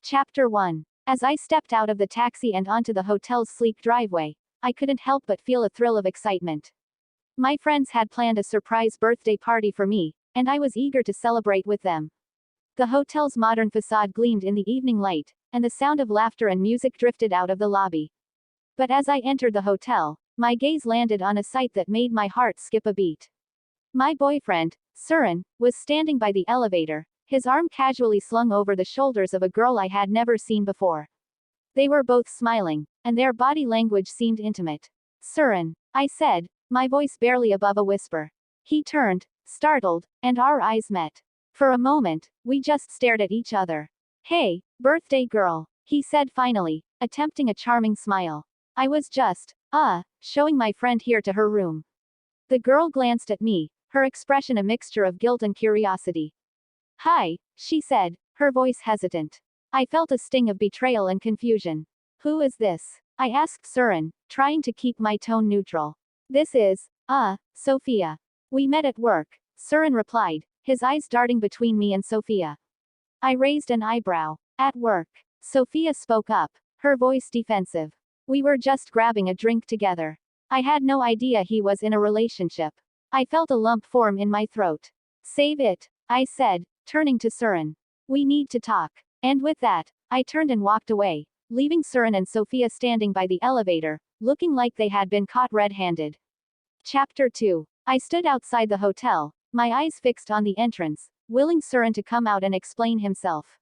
Chapter 1. As I stepped out of the taxi and onto the hotel's sleek driveway, I couldn't help but feel a thrill of excitement. My friends had planned a surprise birthday party for me, and I was eager to celebrate with them. The hotel's modern facade gleamed in the evening light, and the sound of laughter and music drifted out of the lobby. But as I entered the hotel, my gaze landed on a sight that made my heart skip a beat. My boyfriend, Surin, was standing by the elevator, his arm casually slung over the shoulders of a girl I had never seen before. They were both smiling, and their body language seemed intimate. "Surin," I said, my voice barely above a whisper. He turned, startled, and our eyes met. For a moment, we just stared at each other. "Hey, birthday girl," he said finally, attempting a charming smile. I was just, showing my friend here to her room. The girl glanced at me, her expression a mixture of guilt and curiosity. "Hi," she said, her voice hesitant. I felt a sting of betrayal and confusion. "Who is this?" I asked Surin, trying to keep my tone neutral. "This is, Sophia. We met at work," Surin replied, his eyes darting between me and Sophia. I raised an eyebrow. "At work?" Sophia spoke up, her voice defensive. "We were just grabbing a drink together. I had no idea he was in a relationship." I felt a lump form in my throat. "Save it," I said, turning to Surin. "We need to talk." And with that, I turned and walked away, leaving Surin and Sophia standing by the elevator, looking like they had been caught red-handed. Chapter 2. I stood outside the hotel, my eyes fixed on the entrance, willing Surin to come out and explain himself.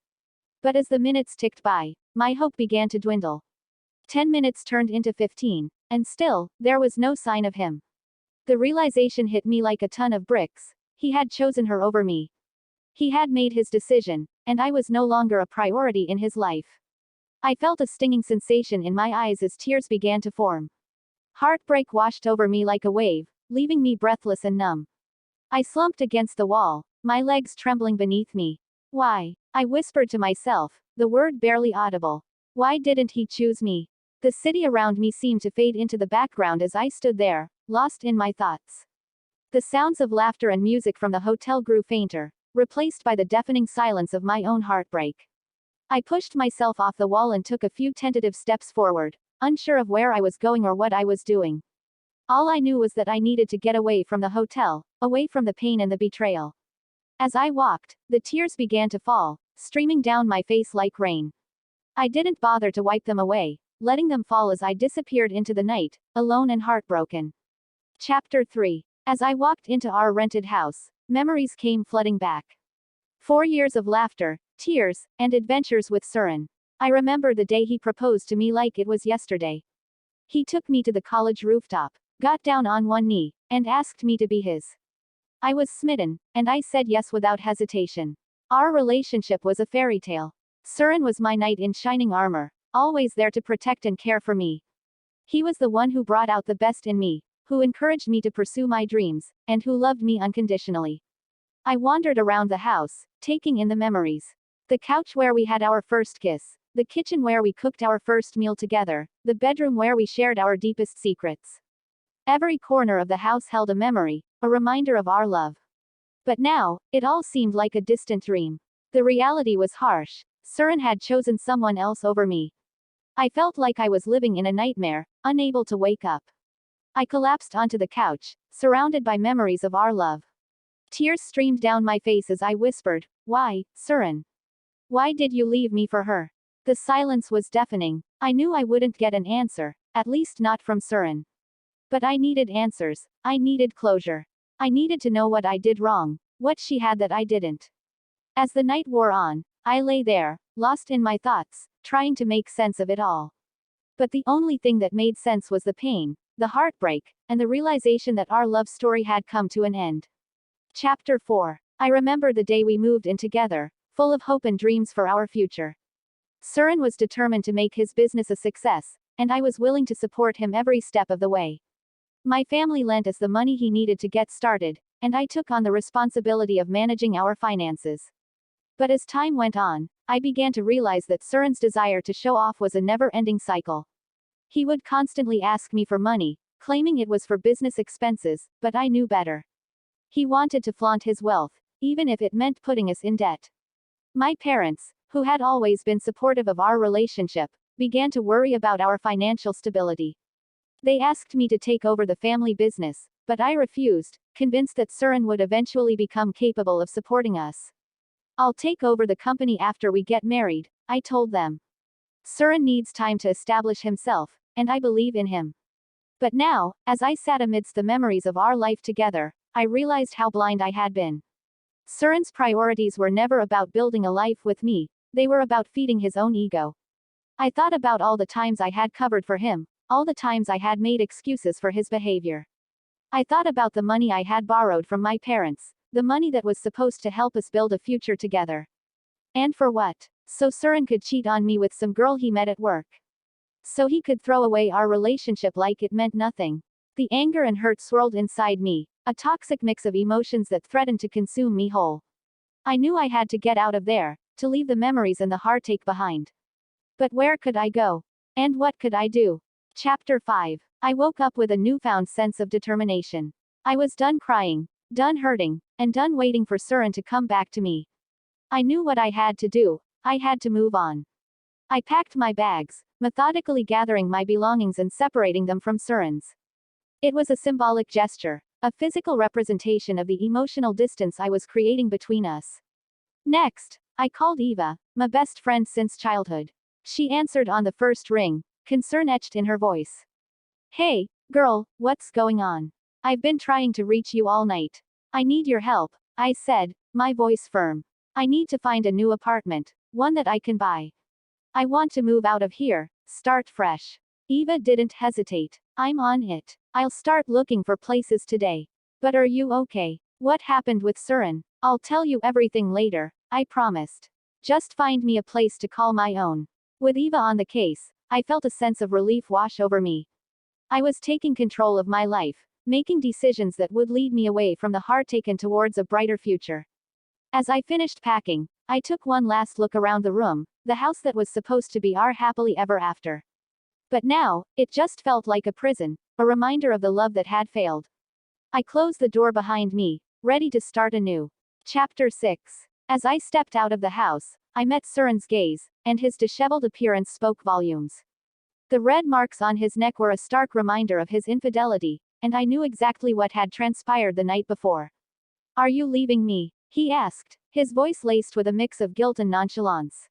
But as the minutes ticked by, my hope began to dwindle. 10 minutes turned into 15, and still, there was no sign of him. The realization hit me like a ton of bricks. He had chosen her over me. He had made his decision, and I was no longer a priority in his life. I felt a stinging sensation in my eyes as tears began to form. Heartbreak washed over me like a wave, leaving me breathless and numb. I slumped against the wall, my legs trembling beneath me. "Why?" I whispered to myself, the word barely audible. Why didn't he choose me? The city around me seemed to fade into the background as I stood there, lost in my thoughts. The sounds of laughter and music from the hotel grew fainter, replaced by the deafening silence of my own heartbreak. I pushed myself off the wall and took a few tentative steps forward, unsure of where I was going or what I was doing. All I knew was that I needed to get away from the hotel, away from the pain and the betrayal. As I walked, the tears began to fall, streaming down my face like rain. I didn't bother to wipe them away, letting them fall as I disappeared into the night, alone and heartbroken. Chapter 3. As I walked into our rented house, memories came flooding back. 4 years of laughter, tears, and adventures with Surin. I remember the day he proposed to me like it was yesterday. He took me to the college rooftop, got down on one knee, and asked me to be his. I was smitten, and I said yes without hesitation. Our relationship was a fairy tale. Surin was my knight in shining armor, always there to protect and care for me. He was the one who brought out the best in me, who encouraged me to pursue my dreams, and who loved me unconditionally. I wandered around the house, taking in the memories. The couch where we had our first kiss, the kitchen where we cooked our first meal together, the bedroom where we shared our deepest secrets. Every corner of the house held a memory, a reminder of our love. But now, it all seemed like a distant dream. The reality was harsh. Surin had chosen someone else over me. I felt like I was living in a nightmare, unable to wake up. I collapsed onto the couch, surrounded by memories of our love. Tears streamed down my face as I whispered, "Why, Surin? Why did you leave me for her?" The silence was deafening. I knew I wouldn't get an answer, at least not from Surin. But I needed answers. I needed closure. I needed to know what I did wrong, what she had that I didn't. As the night wore on, I lay there, lost in my thoughts, trying to make sense of it all. But the only thing that made sense was the pain, the heartbreak, and the realization that our love story had come to an end. Chapter 4. I remember the day we moved in together, full of hope and dreams for our future. Surin was determined to make his business a success, and I was willing to support him every step of the way. My family lent us the money he needed to get started, and I took on the responsibility of managing our finances. But as time went on, I began to realize that Surin's desire to show off was a never-ending cycle. He would constantly ask me for money, claiming it was for business expenses, but I knew better. He wanted to flaunt his wealth, even if it meant putting us in debt. My parents, who had always been supportive of our relationship, began to worry about our financial stability. They asked me to take over the family business, but I refused, convinced that Surin would eventually become capable of supporting us. I'll take over the company after we get married, I told them. Surin needs time to establish himself, and I believe in him. But now, as I sat amidst the memories of our life together, I realized how blind I had been. Surin's priorities were never about building a life with me, they were about feeding his own ego. I thought about all the times I had covered for him, all the times I had made excuses for his behavior. I thought about the money I had borrowed from my parents, the money that was supposed to help us build a future together. And for what? So Surin could cheat on me with some girl he met at work. So he could throw away our relationship like it meant nothing. The anger and hurt swirled inside me, a toxic mix of emotions that threatened to consume me whole. I knew I had to get out of there, to leave the memories and the heartache behind. But where could I go? And what could I do? Chapter 5. I woke up with a newfound sense of determination. I was done crying, done hurting, and done waiting for Surin to come back to me. I knew what I had to do. I had to move on. I packed my bags, methodically gathering my belongings and separating them from Surin's. It was a symbolic gesture, a physical representation of the emotional distance I was creating between us. Next, I called Eva, my best friend since childhood. She answered on the first ring, concern etched in her voice. Hey, girl, what's going on? I've been trying to reach you all night. I need your help, I said, my voice firm. I need to find a new apartment, one that I can buy. I want to move out of here, start fresh. Eva didn't hesitate. I'm on it. I'll start looking for places today. But are you okay? What happened with Surin? I'll tell you everything later, I promised. Just find me a place to call my own. With Eva on the case, I felt a sense of relief wash over me. I was taking control of my life, making decisions that would lead me away from the heartache and towards a brighter future. As I finished packing, I took one last look around the room, the house that was supposed to be our happily ever after. But now, it just felt like a prison, a reminder of the love that had failed. I closed the door behind me, ready to start anew. Chapter 6. As I stepped out of the house, I met Surin's gaze, and his disheveled appearance spoke volumes. The red marks on his neck were a stark reminder of his infidelity, and I knew exactly what had transpired the night before. Are you leaving me? He asked, his voice laced with a mix of guilt and nonchalance.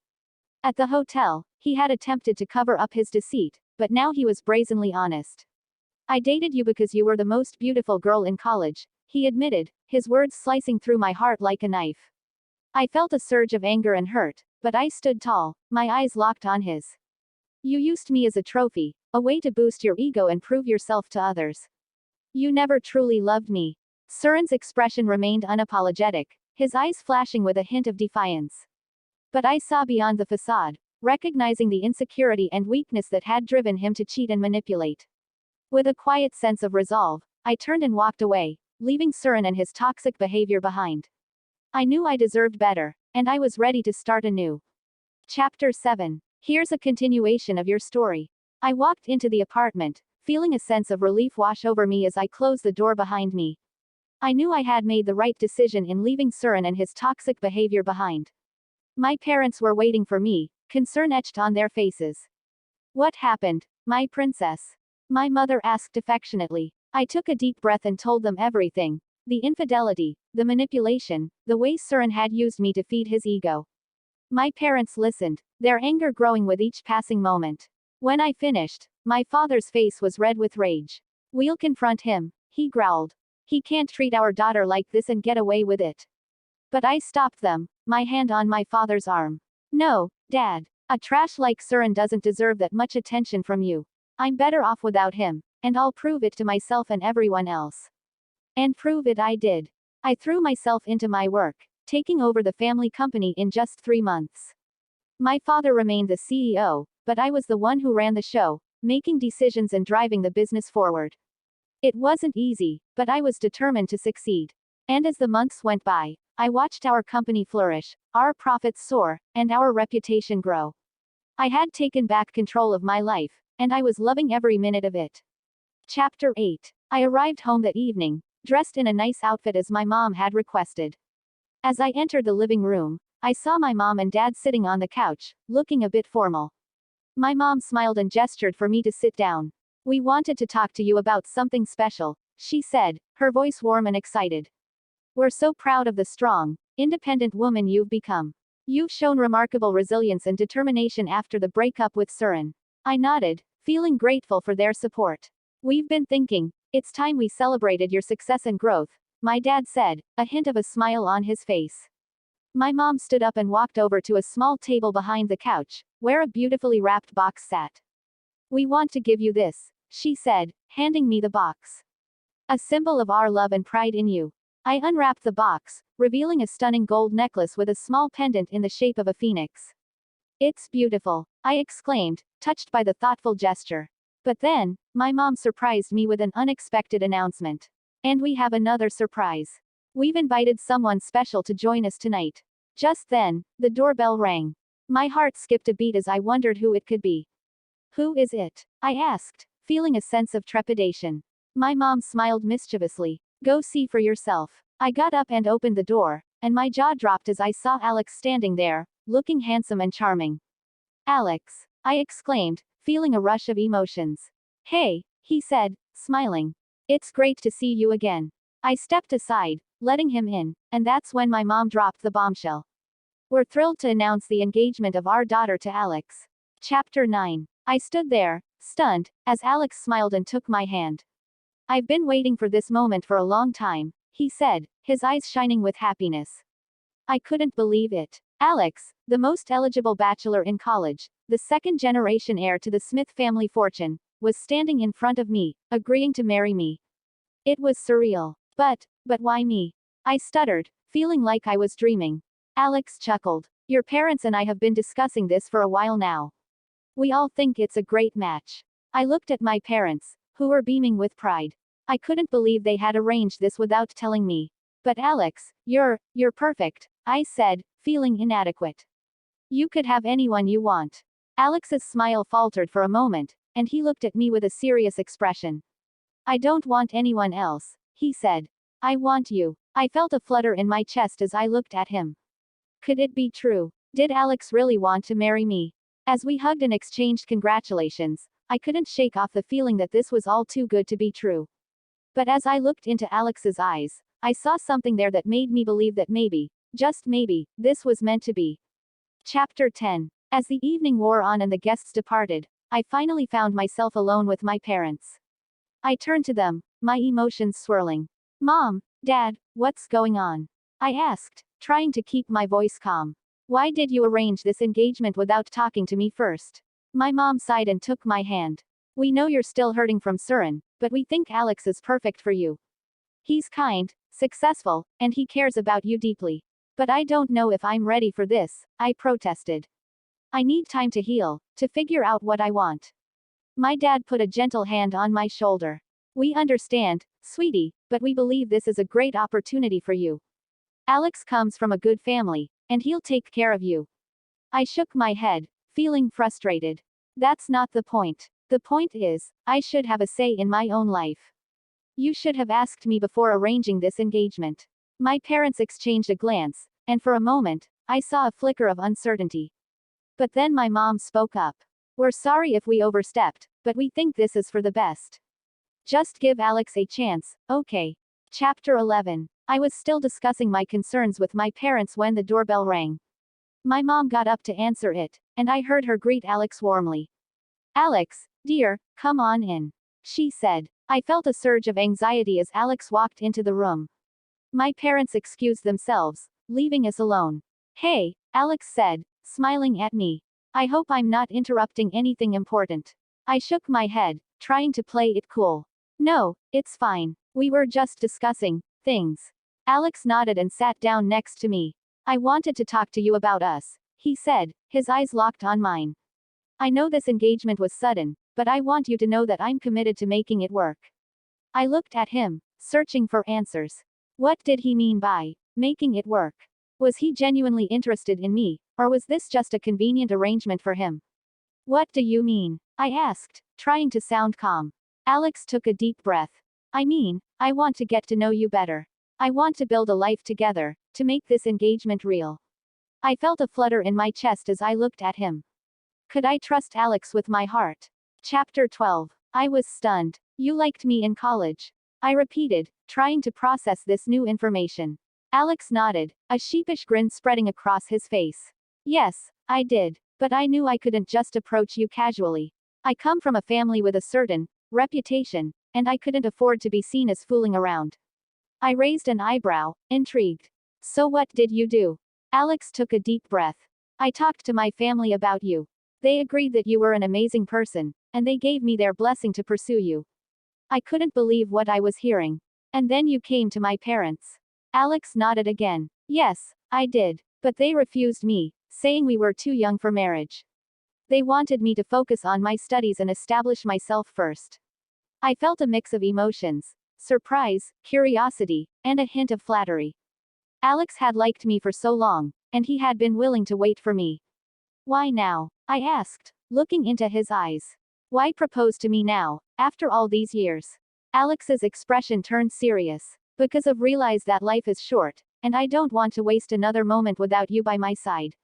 At the hotel, he had attempted to cover up his deceit, but now he was brazenly honest. I dated you because you were the most beautiful girl in college, he admitted, his words slicing through my heart like a knife. I felt a surge of anger and hurt, but I stood tall, my eyes locked on his. You used me as a trophy, a way to boost your ego and prove yourself to others. You never truly loved me. Surin's expression remained unapologetic, his eyes flashing with a hint of defiance. But I saw beyond the facade, recognizing the insecurity and weakness that had driven him to cheat and manipulate. With a quiet sense of resolve, I turned and walked away, leaving Surin and his toxic behavior behind. I knew I deserved better, and I was ready to start anew. Chapter 7. Here's a continuation of your story. I walked into the apartment, feeling a sense of relief wash over me as I closed the door behind me. I knew I had made the right decision in leaving Surin and his toxic behavior behind. My parents were waiting for me, concern etched on their faces. What happened, my princess? My mother asked affectionately. I took a deep breath and told them everything. The infidelity, the manipulation, the way Surin had used me to feed his ego. My parents listened, their anger growing with each passing moment. When I finished, my father's face was red with rage. We'll confront him, he growled. He can't treat our daughter like this and get away with it. But I stopped them, my hand on my father's arm. No, Dad. A trash like Surin doesn't deserve that much attention from you. I'm better off without him, and I'll prove it to myself and everyone else. And prove it I did. I threw myself into my work, taking over the family company in just 3 months. My father remained the CEO, but I was the one who ran the show, making decisions and driving the business forward. It wasn't easy, but I was determined to succeed. And as the months went by, I watched our company flourish, our profits soar, and our reputation grow. I had taken back control of my life, and I was loving every minute of it. Chapter 8. I arrived home that evening, dressed in a nice outfit as my mom had requested. As I entered the living room, I saw my mom and dad sitting on the couch, looking a bit formal. My mom smiled and gestured for me to sit down. "We wanted to talk to you about something special," she said, her voice warm and excited. "We're so proud of the strong, independent woman you've become. You've shown remarkable resilience and determination after the breakup with Surin." I nodded, feeling grateful for their support. "We've been thinking, it's time we celebrated your success and growth," my dad said, a hint of a smile on his face. My mom stood up and walked over to a small table behind the couch, where a beautifully wrapped box sat. "We want to give you this," she said, handing me the box. "A symbol of our love and pride in you." I unwrapped the box, revealing a stunning gold necklace with a small pendant in the shape of a phoenix. "It's beautiful," I exclaimed, touched by the thoughtful gesture. But then, my mom surprised me with an unexpected announcement. "And we have another surprise. We've invited someone special to join us tonight." Just then, the doorbell rang. My heart skipped a beat as I wondered who it could be. "Who is it?" I asked, feeling a sense of trepidation. My mom smiled mischievously. "Go see for yourself." I got up and opened the door, and my jaw dropped as I saw Alex standing there, looking handsome and charming. "Alex," I exclaimed, feeling a rush of emotions. "Hey," he said, smiling. "It's great to see you again." I stepped aside, letting him in, and that's when my mom dropped the bombshell. "We're thrilled to announce the engagement of our daughter to Alex." Chapter 9. I stood there, stunned, as Alex smiled and took my hand. "I've been waiting for this moment for a long time," he said, his eyes shining with happiness. I couldn't believe it. Alex, the most eligible bachelor in college, the second-generation heir to the Smith family fortune, was standing in front of me, agreeing to marry me. It was surreal. But why me?" I stuttered, feeling like I was dreaming. Alex chuckled. "Your parents and I have been discussing this for a while now. We all think it's a great match." I looked at my parents, who were beaming with pride. I couldn't believe they had arranged this without telling me. "But Alex, you're perfect," I said, feeling inadequate. "You could have anyone you want." Alex's smile faltered for a moment, and he looked at me with a serious expression. "I don't want anyone else," he said. "I want you." I felt a flutter in my chest as I looked at him. Could it be true? Did Alex really want to marry me? As we hugged and exchanged congratulations, I couldn't shake off the feeling that this was all too good to be true. But as I looked into Alex's eyes, I saw something there that made me believe that maybe, just maybe, this was meant to be. Chapter 10. As the evening wore on and the guests departed, I finally found myself alone with my parents. I turned to them, my emotions swirling. "Mom, Dad, what's going on?" I asked, trying to keep my voice calm. "Why did you arrange this engagement without talking to me first?" My mom sighed and took my hand. "We know you're still hurting from Surin, but we think Alex is perfect for you. He's kind, successful, and he cares about you deeply. But I don't know if I'm ready for this," I protested. "I need time to heal, to figure out what I want." My dad put a gentle hand on my shoulder. "We understand, sweetie, but we believe this is a great opportunity for you. Alex comes from a good family, and he'll take care of you." I shook my head, feeling frustrated. "That's not the point. The point is, I should have a say in my own life. You should have asked me before arranging this engagement." My parents exchanged a glance, and for a moment, I saw a flicker of uncertainty. But then my mom spoke up. "We're sorry if we overstepped, but we think this is for the best. Just give Alex a chance, okay?" Chapter 11. I was still discussing my concerns with my parents when the doorbell rang. My mom got up to answer it, and I heard her greet Alex warmly. "Alex, dear, come on in," she said. I felt a surge of anxiety as Alex walked into the room. My parents excused themselves, leaving us alone. "Hey," Alex said, smiling at me. "I hope I'm not interrupting anything important." I shook my head, trying to play it cool. "No, it's fine. We were just discussing things." Alex nodded and sat down next to me. "I wanted to talk to you about us," he said, his eyes locked on mine. "I know this engagement was sudden, but I want you to know that I'm committed to making it work." I looked at him, searching for answers. What did he mean by making it work? Was he genuinely interested in me, or was this just a convenient arrangement for him? "What do you mean?" I asked, trying to sound calm. Alex took a deep breath. "I mean, I want to get to know you better. I want to build a life together, to make this engagement real." I felt a flutter in my chest as I looked at him. Could I trust Alex with my heart? Chapter 12. I was stunned. You liked me in college. I repeated, trying to process this new information. Alex nodded, a sheepish grin spreading across his face. Yes, I did. But I knew I couldn't just approach you casually. I come from a family with a certain reputation, and I couldn't afford to be seen as fooling around. I raised an eyebrow, intrigued. So what did you do? Alex took a deep breath. I talked to my family about you. They agreed that you were an amazing person, and they gave me their blessing to pursue you. I couldn't believe what I was hearing. And then you came to my parents. Alex nodded again. Yes, I did. But they refused me, saying we were too young for marriage. They wanted me to focus on my studies and establish myself first. I felt a mix of emotions: surprise, curiosity, and a hint of flattery. Alex had liked me for so long, and he had been willing to wait for me. Why now? I asked, looking into his eyes. Why propose to me now, after all these years? Alex's expression turned serious. Because I've realized that life is short, and I don't want to waste another moment without you by my side.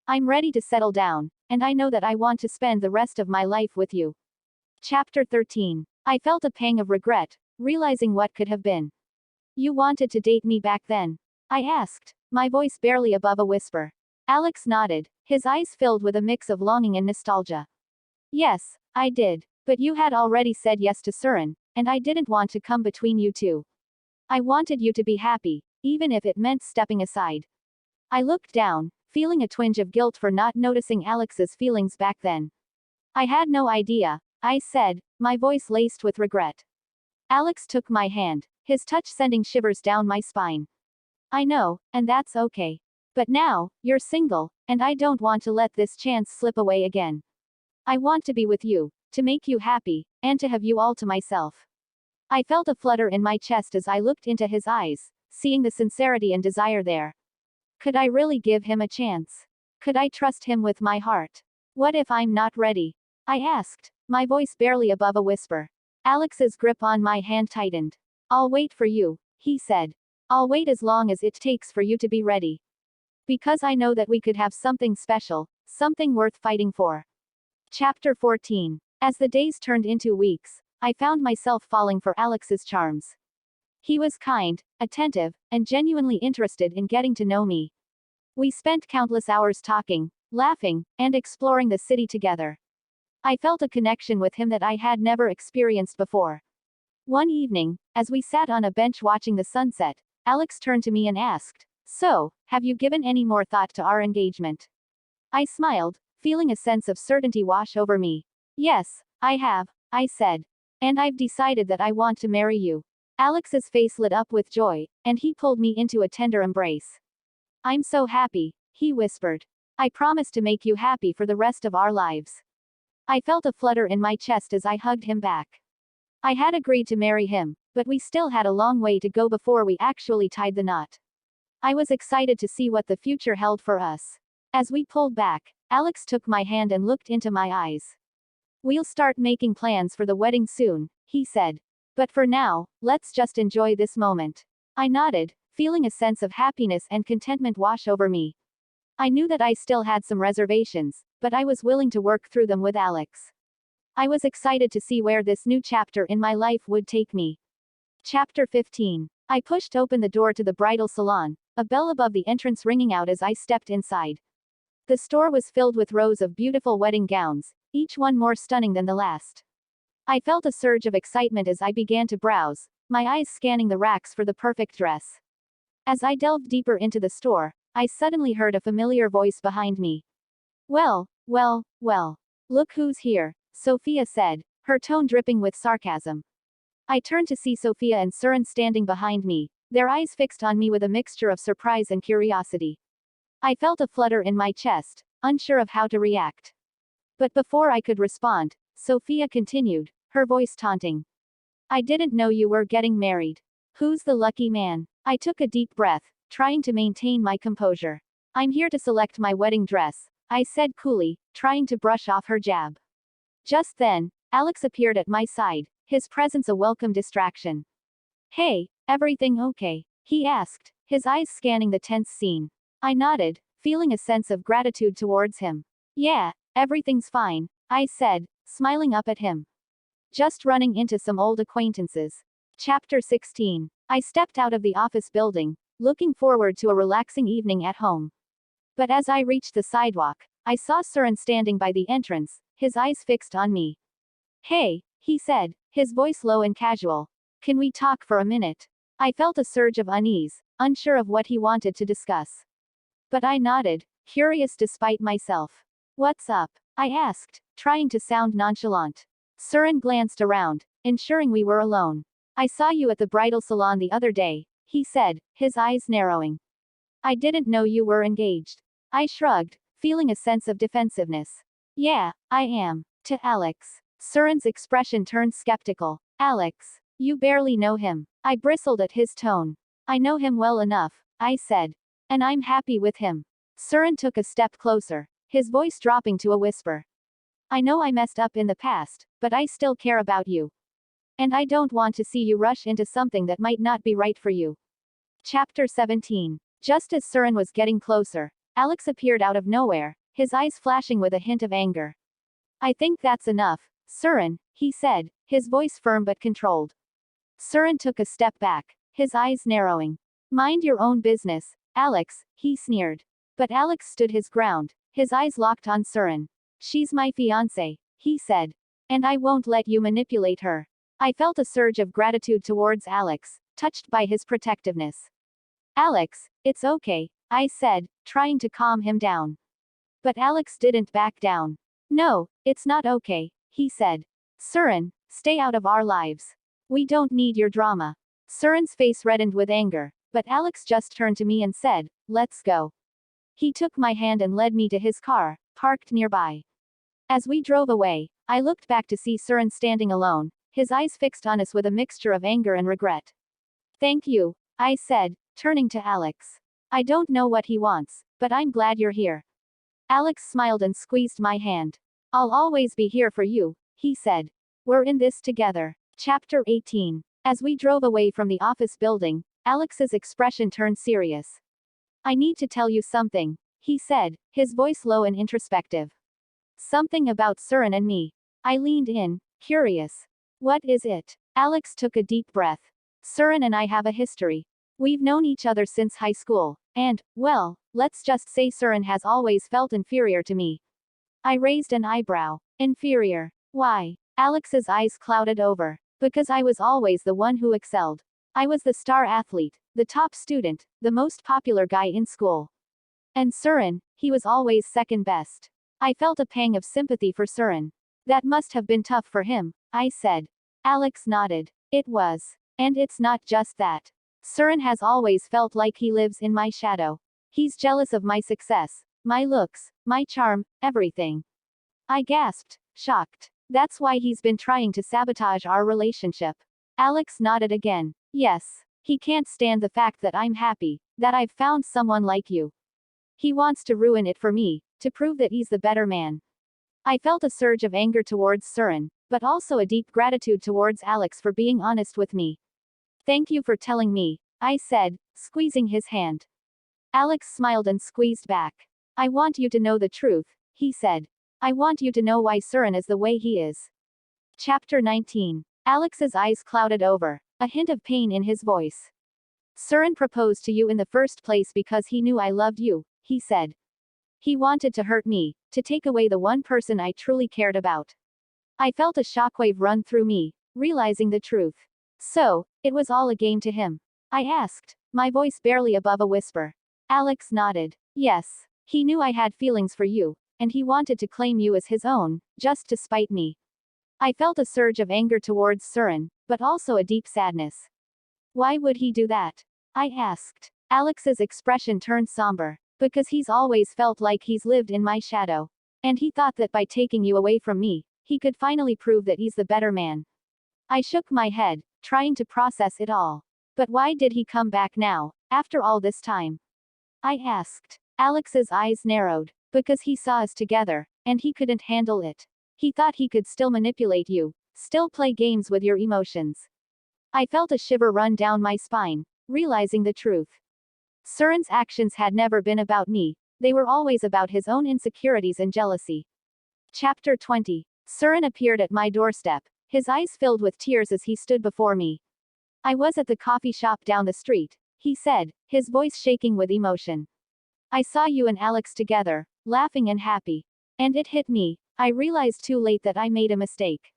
I'm ready to settle down, and I know that I want to spend the rest of my life with you. Chapter 13. I felt a pang of regret, realizing what could have been. You wanted to date me back then? I asked, my voice barely above a whisper. Alex nodded, his eyes filled with a mix of longing and nostalgia. Yes, I did. But you had already said yes to Surin, and I didn't want to come between you two. I wanted you to be happy, even if it meant stepping aside. I looked down, feeling a twinge of guilt for not noticing Alex's feelings back then. I had no idea, I said, my voice laced with regret. Alex took my hand, his touch sending shivers down my spine. I know, and that's okay. But now, you're single, and I don't want to let this chance slip away again. I want to be with you, to make you happy, and to have you all to myself. I felt a flutter in my chest as I looked into his eyes, seeing the sincerity and desire there. Could I really give him a chance? Could I trust him with my heart? What if I'm not ready? I asked, my voice barely above a whisper. Alex's grip on my hand tightened. I'll wait for you, he said. I'll wait as long as it takes for you to be ready. Because I know that we could have something special, something worth fighting for. Chapter 14. As the days turned into weeks, I found myself falling for Alex's charms. He was kind, attentive, and genuinely interested in getting to know me. We spent countless hours talking, laughing, and exploring the city together. I felt a connection with him that I had never experienced before. One evening, as we sat on a bench watching the sunset, Alex turned to me and asked, "So, have you given any more thought to our engagement?" I smiled, feeling a sense of certainty wash over me. "Yes, I have," I said. "And I've decided that I want to marry you." Alex's face lit up with joy, and he pulled me into a tender embrace. "I'm so happy," he whispered. "I promise to make you happy for the rest of our lives." I felt a flutter in my chest as I hugged him back. I had agreed to marry him, but we still had a long way to go before we actually tied the knot. I was excited to see what the future held for us. As we pulled back, Alex took my hand and looked into my eyes. "We'll start making plans for the wedding soon," he said. "But for now, let's just enjoy this moment." I nodded, feeling a sense of happiness and contentment wash over me. I knew that I still had some reservations, but I was willing to work through them with Alex. I was excited to see where this new chapter in my life would take me. Chapter 15. I pushed open the door to the bridal salon, a bell above the entrance ringing out as I stepped inside. The store was filled with rows of beautiful wedding gowns, each one more stunning than the last. I felt a surge of excitement as I began to browse, my eyes scanning the racks for the perfect dress. As I delved deeper into the store, I suddenly heard a familiar voice behind me. Well, look who's here," Sophia said, her tone dripping with sarcasm. I turned to see Sophia and Surin standing behind me, their eyes fixed on me with a mixture of surprise and curiosity. I felt a flutter in my chest, unsure of how to react. But before I could respond, Sophia continued, her voice taunting. "I didn't know you were getting married. Who's the lucky man?" I took a deep breath, trying to maintain my composure. "I'm here to select my wedding dress," I said coolly, trying to brush off her jab. Just then, Alex appeared at my side, his presence a welcome distraction. "Hey, everything okay?" he asked, his eyes scanning the tense scene. I nodded, feeling a sense of gratitude towards him. Yeah, everything's fine, I said, smiling up at him. Just running into some old acquaintances. Chapter 16. I stepped out of the office building, looking forward to a relaxing evening at home. But as I reached the sidewalk, I saw Surin standing by the entrance, his eyes fixed on me. Hey, he said, his voice low and casual. Can we talk for a minute? I felt a surge of unease, unsure of what he wanted to discuss. But I nodded, curious despite myself. What's up? I asked, trying to sound nonchalant. Surin glanced around, ensuring we were alone. I saw you at the bridal salon the other day, he said, his eyes narrowing. I didn't know you were engaged. I shrugged, feeling a sense of defensiveness. Yeah, I am. To Alex. Surin's expression turned skeptical. Alex. You barely know him. I bristled at his tone. I know him well enough, I said. And I'm happy with him. Surin took a step closer, his voice dropping to a whisper. I know I messed up in the past, but I still care about you. And I don't want to see you rush into something that might not be right for you. Chapter 17. Just as Surin was getting closer, Alex appeared out of nowhere, his eyes flashing with a hint of anger. I think that's enough, Surin, he said, his voice firm but controlled. Surin took a step back, his eyes narrowing. Mind your own business, Alex, he sneered. But Alex stood his ground, his eyes locked on Surin. She's my fiancé, he said. And I won't let you manipulate her. I felt a surge of gratitude towards Alex, touched by his protectiveness. Alex, it's okay, I said, trying to calm him down. But Alex didn't back down. No, it's not okay, he said. Surin, stay out of our lives. We don't need your drama. Surin's face reddened with anger, but Alex just turned to me and said, let's go. He took my hand and led me to his car, parked nearby. As we drove away, I looked back to see Surin standing alone, his eyes fixed on us with a mixture of anger and regret. Thank you, I said, turning to Alex. I don't know what he wants, but I'm glad you're here. Alex smiled and squeezed my hand. I'll always be here for you, he said. We're in this together. Chapter 18. As we drove away from the office building, Alex's expression turned serious. I need to tell you something, he said, his voice low and introspective. Something about Surin and me. I leaned in, curious. What is it? Alex took a deep breath. Surin and I have a history. We've known each other since high school, and, well, let's just say Surin has always felt inferior to me. I raised an eyebrow. Inferior. Why? Alex's eyes clouded over. Because I was always the one who excelled. I was the star athlete, the top student, the most popular guy in school. And Surin, he was always second best. I felt a pang of sympathy for Surin. That must have been tough for him, I said. Alex nodded. It was. And it's not just that. Surin has always felt like he lives in my shadow. He's jealous of my success, my looks, my charm, everything. I gasped, shocked. That's why he's been trying to sabotage our relationship. Alex nodded again. Yes. He can't stand the fact that I'm happy, that I've found someone like you. He wants to ruin it for me, to prove that he's the better man. I felt a surge of anger towards Surin, but also a deep gratitude towards Alex for being honest with me. Thank you for telling me, I said, squeezing his hand. Alex smiled and squeezed back. I want you to know the truth, he said. I want you to know why Surin is the way he is. Chapter 19. Alex's eyes clouded over, a hint of pain in his voice. Surin proposed to you in the first place because he knew I loved you, he said. He wanted to hurt me, to take away the one person I truly cared about. I felt a shockwave run through me, realizing the truth. So, it was all a game to him? I asked, my voice barely above a whisper. Alex nodded. Yes. He knew I had feelings for you, and he wanted to claim you as his own, just to spite me. I felt a surge of anger towards Surin, but also a deep sadness. Why would he do that? I asked. Alex's expression turned somber. Because he's always felt like he's lived in my shadow. And he thought that by taking you away from me, he could finally prove that he's the better man. I shook my head, trying to process it all. But why did he come back now, after all this time? I asked. Alex's eyes narrowed. Because he saw us together, and he couldn't handle it. He thought he could still manipulate you, still play games with your emotions. I felt a shiver run down my spine, realizing the truth. Surin's actions had never been about me, they were always about his own insecurities and jealousy. Chapter 20. Surin appeared at my doorstep, his eyes filled with tears as he stood before me. I was at the coffee shop down the street, he said, his voice shaking with emotion. I saw you and Alex together, laughing and happy. And it hit me. I realized too late that I made a mistake.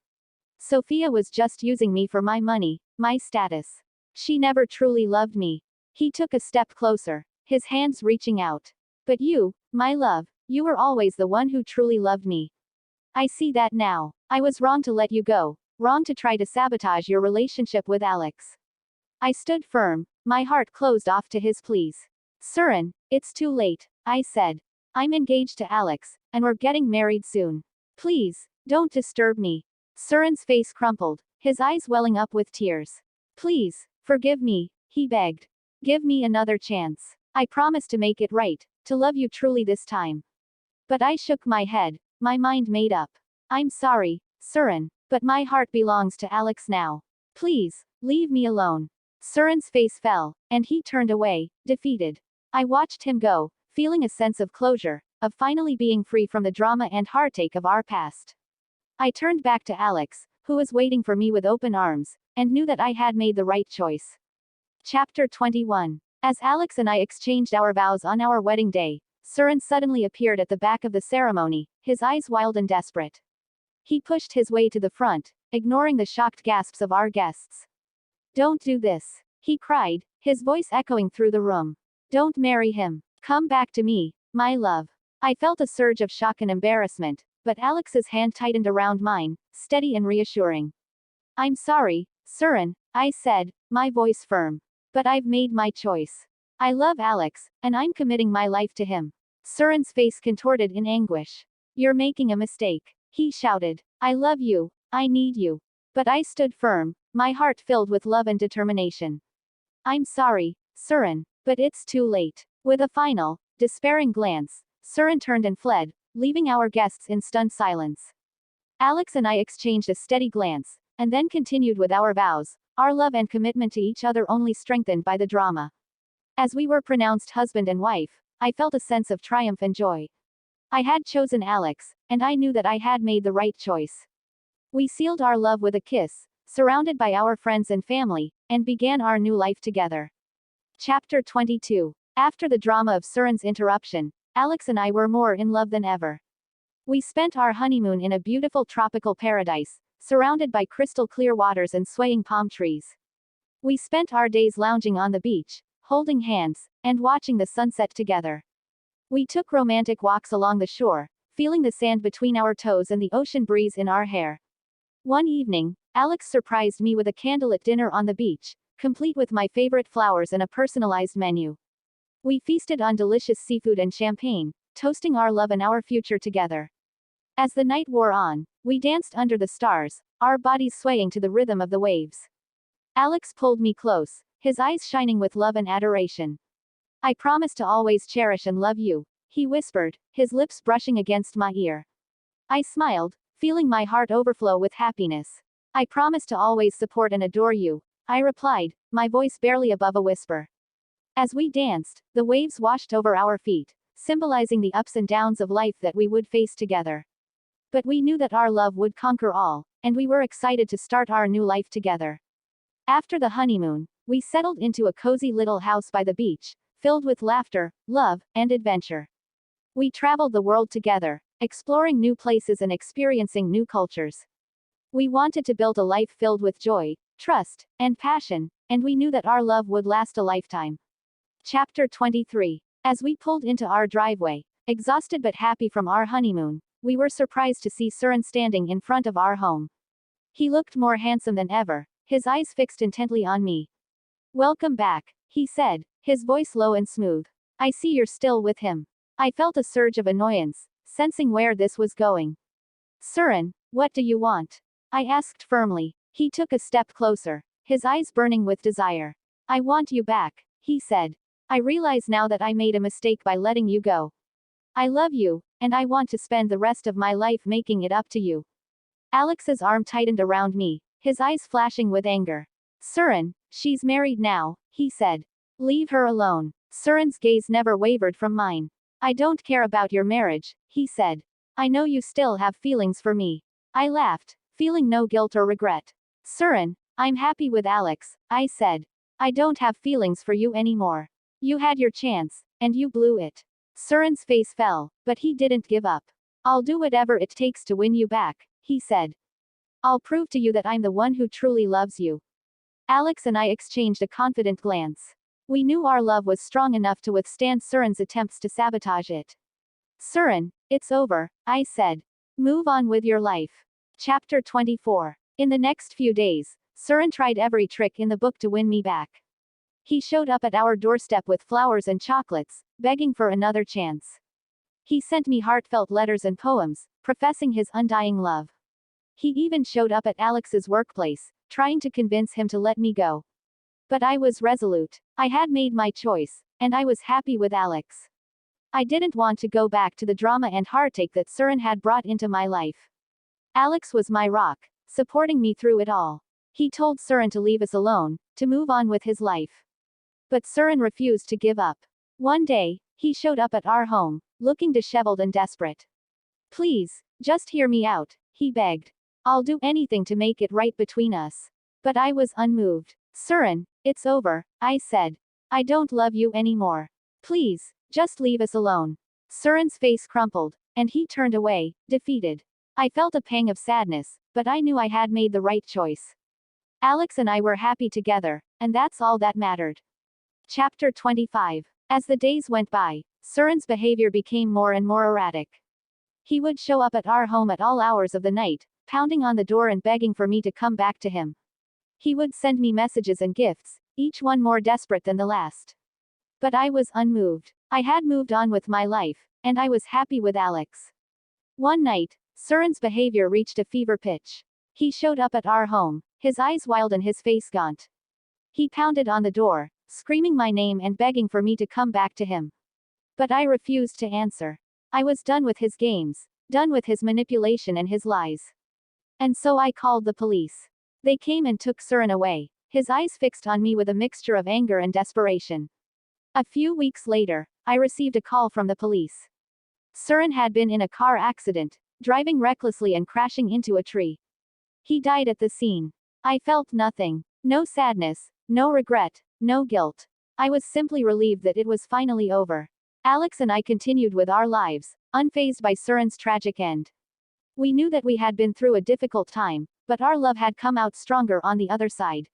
Sophia was just using me for my money, my status. She never truly loved me. He took a step closer, his hands reaching out. But you, my love, you were always the one who truly loved me. I see that now. I was wrong to let you go, wrong to try to sabotage your relationship with Alex. I stood firm, my heart closed off to his pleas. Surin, it's too late, I said. I'm engaged to Alex, and we're getting married soon. Please, don't disturb me. Surin's face crumpled, his eyes welling up with tears. Please, forgive me, he begged. Give me another chance. I promise to make it right, to love you truly this time. But I shook my head, my mind made up. I'm sorry, Surin, but my heart belongs to Alex now. Please, leave me alone. Surin's face fell, and he turned away, defeated. I watched him go, feeling a sense of closure, of finally being free from the drama and heartache of our past. I turned back to Alex, who was waiting for me with open arms, and knew that I had made the right choice. Chapter 21. As Alex and I exchanged our vows on our wedding day, Surin suddenly appeared at the back of the ceremony, his eyes wild and desperate. He pushed his way to the front, ignoring the shocked gasps of our guests. Don't do this, he cried, his voice echoing through the room. Don't marry him. Come back to me, my love. I felt a surge of shock and embarrassment, but Alex's hand tightened around mine, steady and reassuring. I'm sorry, Surin, I said, my voice firm. But I've made my choice. I love Alex, and I'm committing my life to him. Surin's face contorted in anguish. You're making a mistake, he shouted. I love you, I need you. But I stood firm, my heart filled with love and determination. I'm sorry, Surin, but it's too late. With a final, despairing glance, Surin turned and fled, leaving our guests in stunned silence. Alex and I exchanged a steady glance, and then continued with our vows, our love and commitment to each other only strengthened by the drama. As we were pronounced husband and wife, I felt a sense of triumph and joy. I had chosen Alex, and I knew that I had made the right choice. We sealed our love with a kiss, surrounded by our friends and family, and began our new life together. Chapter 22. After the drama of Surin's interruption, Alex and I were more in love than ever. We spent our honeymoon in a beautiful tropical paradise, surrounded by crystal clear waters and swaying palm trees. We spent our days lounging on the beach, holding hands, and watching the sunset together. We took romantic walks along the shore, feeling the sand between our toes and the ocean breeze in our hair. One evening, Alex surprised me with a candlelit dinner on the beach, complete with my favorite flowers and a personalized menu. We feasted on delicious seafood and champagne, toasting our love and our future together. As the night wore on, we danced under the stars, our bodies swaying to the rhythm of the waves. Alex pulled me close, his eyes shining with love and adoration. I promise to always cherish and love you, he whispered, his lips brushing against my ear. I smiled, feeling my heart overflow with happiness. I promise to always support and adore you, I replied, my voice barely above a whisper. As we danced, the waves washed over our feet, symbolizing the ups and downs of life that we would face together. But we knew that our love would conquer all, and we were excited to start our new life together. After the honeymoon, we settled into a cozy little house by the beach, filled with laughter, love, and adventure. We traveled the world together, exploring new places and experiencing new cultures. We wanted to build a life filled with joy, trust, and passion, and we knew that our love would last a lifetime. Chapter 23. As we pulled into our driveway, exhausted but happy from our honeymoon, we were surprised to see Surin standing in front of our home. He looked more handsome than ever, his eyes fixed intently on me. Welcome back, he said, his voice low and smooth. I see you're still with him. I felt a surge of annoyance, sensing where this was going. Surin, what do you want? I asked firmly. He took a step closer, his eyes burning with desire. I want you back, he said. I realize now that I made a mistake by letting you go. I love you, and I want to spend the rest of my life making it up to you. Alex's arm tightened around me, his eyes flashing with anger. Surin, she's married now, he said. Leave her alone. Surin's gaze never wavered from mine. I don't care about your marriage, he said. I know you still have feelings for me. I laughed, feeling no guilt or regret. Surin, I'm happy with Alex, I said. I don't have feelings for you anymore. You had your chance, and you blew it. Surin's face fell, but he didn't give up. I'll do whatever it takes to win you back, he said. I'll prove to you that I'm the one who truly loves you. Alex and I exchanged a confident glance. We knew our love was strong enough to withstand Surin's attempts to sabotage it. Surin, it's over, I said. Move on with your life. Chapter 24. In the next few days, Surin tried every trick in the book to win me back. He showed up at our doorstep with flowers and chocolates, begging for another chance. He sent me heartfelt letters and poems, professing his undying love. He even showed up at Alex's workplace, trying to convince him to let me go. But I was resolute. I had made my choice, and I was happy with Alex. I didn't want to go back to the drama and heartache that Surin had brought into my life. Alex was my rock, supporting me through it all. He told Surin to leave us alone, to move on with his life. But Surin refused to give up. One day, he showed up at our home, looking disheveled and desperate. Please, just hear me out, he begged. I'll do anything to make it right between us. But I was unmoved. Surin, it's over, I said. I don't love you anymore. Please, just leave us alone. Surin's face crumpled, and he turned away, defeated. I felt a pang of sadness, but I knew I had made the right choice. Alex and I were happy together, and that's all that mattered. Chapter 25. As the days went by, Surin's behavior became more and more erratic. He would show up at our home at all hours of the night, pounding on the door and begging for me to come back to him. He would send me messages and gifts, each one more desperate than the last. But I was unmoved. I had moved on with my life, and I was happy with Alex. One night, Surin's behavior reached a fever pitch. He showed up at our home, his eyes wild and his face gaunt. He pounded on the door, screaming my name and begging for me to come back to him. But I refused to answer. I was done with his games, done with his manipulation and his lies. And so I called the police. They came and took Surin away, his eyes fixed on me with a mixture of anger and desperation. A few weeks later, I received a call from the police. Surin had been in a car accident, driving recklessly and crashing into a tree. He died at the scene. I felt nothing. No sadness, no regret, no guilt. I was simply relieved that it was finally over. Alex and I continued with our lives, unfazed by Surin's tragic end. We knew that we had been through a difficult time, but our love had come out stronger on the other side.